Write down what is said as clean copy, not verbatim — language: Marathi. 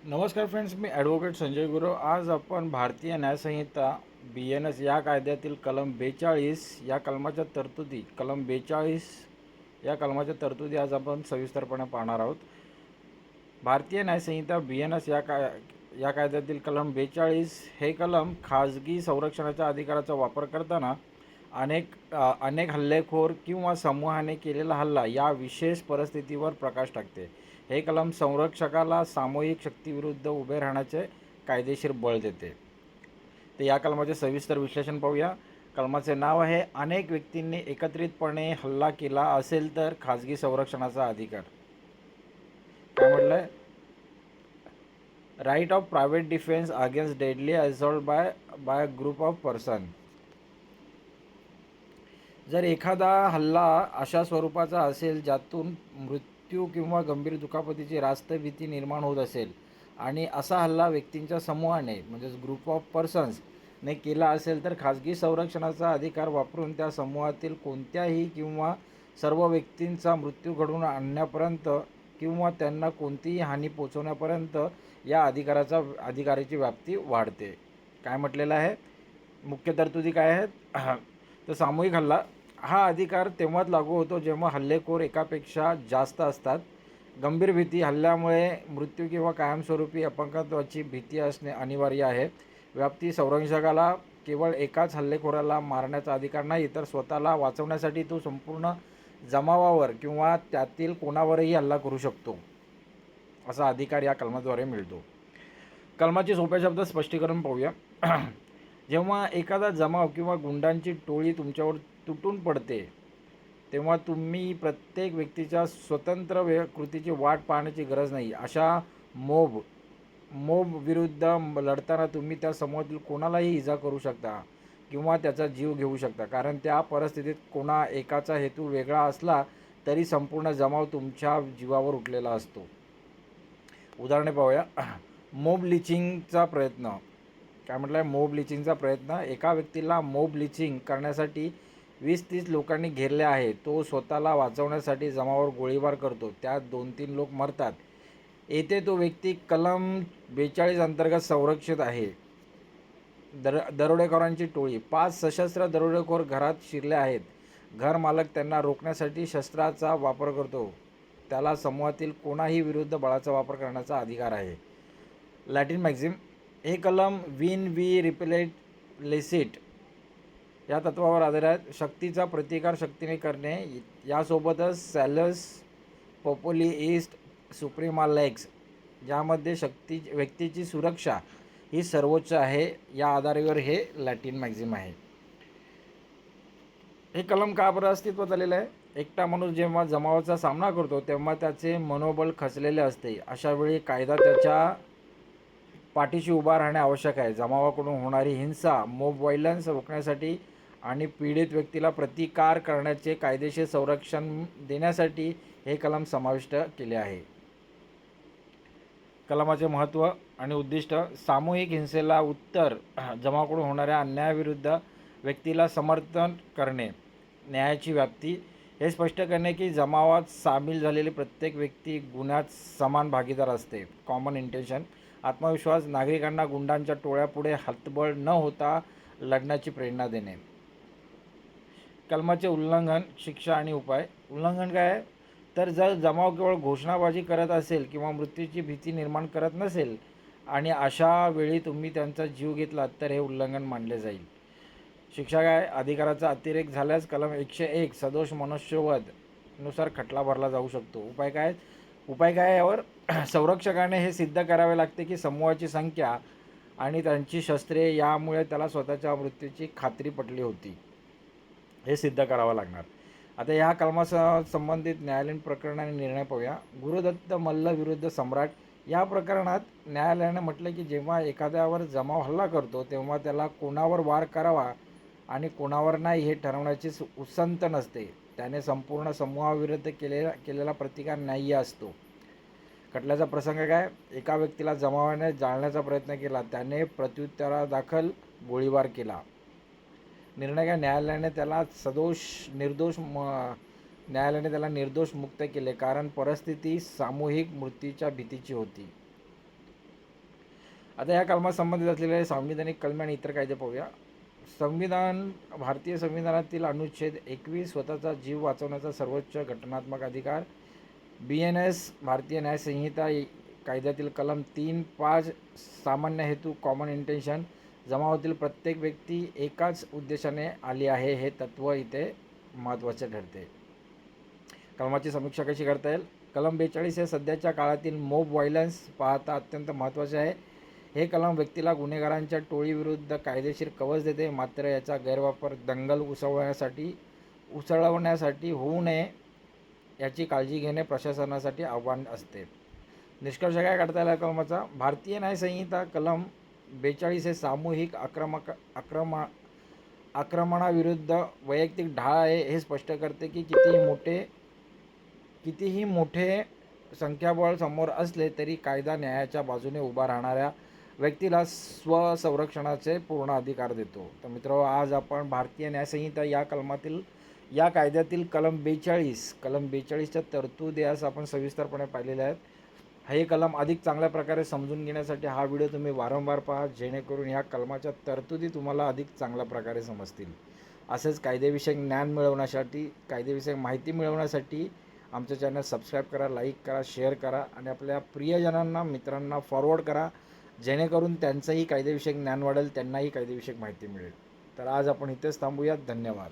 नमस्कार फ्रेंड्स, मी ॲडव्होकेट संजय गुरव. आज आपण भारतीय न्यायसंहिता BNS या कायद्यातील कलम 42 या कलमाच्या तरतुदी कलम 42 या कलमाच्या तरतुदी आज आपण सविस्तरपणे पाहणार आहोत. भारतीय न्यायसंहिता BNS या कायद्यातील कलम 42 हे कलम खाजगी संरक्षणाच्या अधिकाराचा वापर करताना अनेक हल्लेखोर किंवा समूहाने केलेला हल्ला या विशेष परिस्थितीवर प्रकाश टाकते. हे कलम संरक्षकाला सामूहिक शक्तीविरुद्ध उभे राहण्याचे कायदेशीर बळ देते. तर या कलमाचे सविस्तर विश्लेषण पाहूया. कलमाचे नाव आहे अनेक व्यक्तींनी एकत्रितपणे हल्ला केला असेल तर खाजगी संरक्षणाचा अधिकार. काय म्हटलंय? Right of private defence against deadly assault by group of person. जर एखादा हल्ला अशा स्वरूपाचा असेल ज्यातून मृत्यू किंवा गंभीर दुखापतीची रास्त भीती निर्माण होत असेल आणि असा हल्ला व्यक्तींच्या समूहाने म्हणजेच ग्रुप ऑफ पर्सन्सने केला असेल तर खाजगी संरक्षणाचा अधिकार वापरून त्या समूहातील कोणत्याही किंवा सर्व व्यक्तींचा मृत्यू घडवून आणण्यापर्यंत किंवा त्यांना कोणतीही हानी पोचवण्यापर्यंत या अधिकाराची व्याप्ती वाढते. काय म्हटलेलं आहे? मुख्य तरतुदी काय आहेत? तर सामूहिक हल्ला हा अधिकार तेव्हाच लागू होतो जेव्हा हल्लेखोर एकापेक्षा जास्त असतात. गंभीर भीती हल्ल्यामुळे मृत्यू किंवा कायमस्वरूपी अपंगत्वाची भीती असणे अनिवार्य आहे. व्याप्ती संरक्षकाला केवळ एकाच हल्लेखोराला मारण्याचा अधिकार नाही, तर स्वतःला वाचवण्यासाठी तो संपूर्ण जमावावर किंवा त्यातील कोणावरही हल्ला करू शकतो, असा अधिकार या कलमाद्वारे मिळतो. कलमाची सोप्या शब्दात स्पष्टीकरण पाहूया. जेव्हा एखादा जमाव किंवा गुंडांची टोळी तुमच्यावर तुटून पडते तेव्हा तुम्ही प्रत्येक व्यक्तीच्या स्वतंत्र कृतीची वाट पाहण्याची गरज नाही. अशा मोब विरुद्ध लढताना तुम्ही त्या समूहातील कोणालाही इजा करू शकता किंवा त्याचा जीव घेऊ शकता, कारण त्या परिस्थितीत कोणा एकाचा हेतू वेगळा असला तरी संपूर्ण जमाव तुमच्या जीवावर उठलेला असतो. उदाहरणे पाहूया. मोब लिचिंगचा प्रयत्न. काय म्हटलं आहे? मोब लिचिंगचा प्रयत्न. एका व्यक्तीला मोब लिचिंग करण्यासाठी 20-30 लोकांनी घेरले आहे. तो स्वतःला वाचवण्यासाठी जमावावर गोळीबार करतो. त्यात 2-3 लोक मरतात. येथे तो व्यक्ती कलम 42 अंतर्गत संरक्षित आहे. दरोडेखोरांची टोळी. 5 सशस्त्र दरोडेखोर घरात शिरले आहेत. घर मालक त्यांना रोखण्यासाठी शस्त्राचा वापर करतो. त्याला समूहातील कोणाही विरुद्ध बळाचा वापर करण्याचा अधिकार आहे. Latin maxim. हे कलम विन वी रिपेलेट लेसिट या तत्वावर आधारित शक्तीचा प्रतिकार शक्तीने करणे यासोबतच सॅलस पोपोली ईस्ट सुप्रिमा लेक्स ज्यामध्ये व्यक्तीची सुरक्षा ही सर्वोच्च आहे या आधारावर हे लॅटिन मॅक्झिम आहे. हे कलम का बरं अस्तित्वात आलेलं आहे? एकटा माणूस जेव्हा जमावाचा सामना करतो तेव्हा त्याचे मनोबल खचलेले असते. अशा वेळी कायदा त्याच्या पाठीशी उभा राहणे आवश्यक आहे. जमावाकडून होणारी हिंसा, मोब व्हायलन्स रोखण्यासाठी आणि पीडित व्यक्तीला प्रतिकार करण्याचे कायदेशीर संरक्षण देण्यासाठी हे कलम समाविष्ट केले आहे. कलमाचे महत्त्व आणि उद्दिष्ट. सामूहिक हिंसेला उत्तर. जमावाकडून होणाऱ्या अन्यायाविरुद्ध व्यक्तीला समर्थन करणे. न्यायाची व्याप्ती. हे स्पष्ट करणे की जमावात सामील झालेली प्रत्येक व्यक्ती गुन्ह्यात समान भागीदार असते. Common intention. आत्मविश्वास. नागरिकांना गुंडांच्या टोळ्यापुढे हतबल न होता लढण्याची प्रेरणा देणे. कलमाचे उल्लंघन, शिक्षा आणि उपाय. उल्लंघन काय आहे? तर जर जमाव केवळ घोषणाबाजी करत असेल किंवा मृत्यूची भीती निर्माण करत नसेल आणि अशा वेळी तुम्ही त्यांचा जीव घेतलात तर हे उल्लंघन मानले जाईल. शिक्षा काय? अधिकाराचा अतिरेक झाल्यास कलम 101 सदोष मनुष्यवध नुसार खटला भरला जाऊ शकतो. उपाय काय यावर? संरक्षकाने हे सिद्ध करावे लागते की समूहाची संख्या आणि त्यांची शस्त्रे यामुळे त्याला स्वतःच्या मृत्यूची खात्री पटली होती, हे सिद्ध करावं लागणार. आता ह्या कलमासह संबंधित न्यायालयीन प्रकरण आणि निर्णय पाहूया. गुरुदत्त मल्ल विरुद्ध सम्राट. या प्रकरणात न्यायालयाने म्हटलं की जेव्हा एखाद्यावर जमाव हल्ला करतो तेव्हा त्याला कोणावर वार करावा आणि कोणावर नाही हे ठरवण्याची उसंत नसते. त्याने संपूर्ण समूहाविरुद्ध केलेला प्रतिकार न्याय्य असतो. खटल्याचा प्रसंग काय? एका व्यक्तीला जमावाने जाळण्याचा प्रयत्न केला. त्याने प्रत्युत्तरादाखल गोळीबार केला. निर्णय काय? न्यायालयाने त्याला निर्दोष मुक्त केले कारण परिस्थिती सामूहिक मृत्यूच्या भीतीची होती. आता या कलमात संबंधित असलेले संविधानिक कलमे आणि इतर कायदे पाहूया. भारतीय संविधानातील अनुच्छेद 21 स्वतःचा जीव वाचवण्याचा सर्वोच्च घटनात्मक अधिकार. BNS भारतीय न्याय संहिता कायद्यातील कलम 3.5 सामान्य हेतू कॉमन इंटेन्शन जमावातील प्रत्येक व्यक्ती एकाच उद्देशाने आली आहे हे तत्त्व इथे महत्त्वाचे ठरते. कलमाची समीक्षा कशी करता येईल. कलम 42 हे सध्याच्या काळातील मॉब व्हायलन्स पाहता अत्यंत महत्त्वाचे आहे. हे कलम व्यक्तीला गुन्हेगारांच्या टोळीविरुद्ध कायदेशीर कवच देते, मात्र याचा गैरवापर दंगल उसळवण्यासाठी होऊ नये याची काळजी घेणे प्रशासनासाठी आव्हान असते. निष्कर्ष काय काढता येईल कलमाचा. भारतीय न्याय संहिता कलम 42 हे सामूहिक आक्रमणाविरुद्ध वैयक्तिक ढाल आहे हे स्पष्ट करते की कितीही मोठे संख्याबळ समोर असले तरी कायदा न्यायाच्या बाजूने उभा राहणाऱ्या व्यक्तीला स्वसंरक्षणाचे पूर्ण अधिकार देतो. तर मित्रांनो, आज आपण भारतीय न्यायसंहिता या कायद्यातील कलम 42च्या तरतुदी आज आपण सविस्तरपणे पाहिलेल्या आहेत. हे कलम अधिक चांगल्या प्रकारे समजून घेण्यासाठी हा व्हिडिओ तुम्ही वारंवार पहा, जेणेकरून ह्या कलमाच्या तरतुदी तुम्हाला अधिक चांगल्या प्रकारे समजतील. असेच कायदेविषयक ज्ञान मिळवण्यासाठी, कायदेविषयक माहिती मिळवण्यासाठी आमचं चॅनल सबस्क्राईब करा, लाईक करा, शेअर करा आणि आपल्या प्रियजनांना, मित्रांना फॉरवर्ड करा, जेणेकरून त्यांचंही कायदेविषयक ज्ञान वाढेल, त्यांनाही कायदेविषयक माहिती मिळेल. तर आज आपण इथेच थांबूयात. धन्यवाद.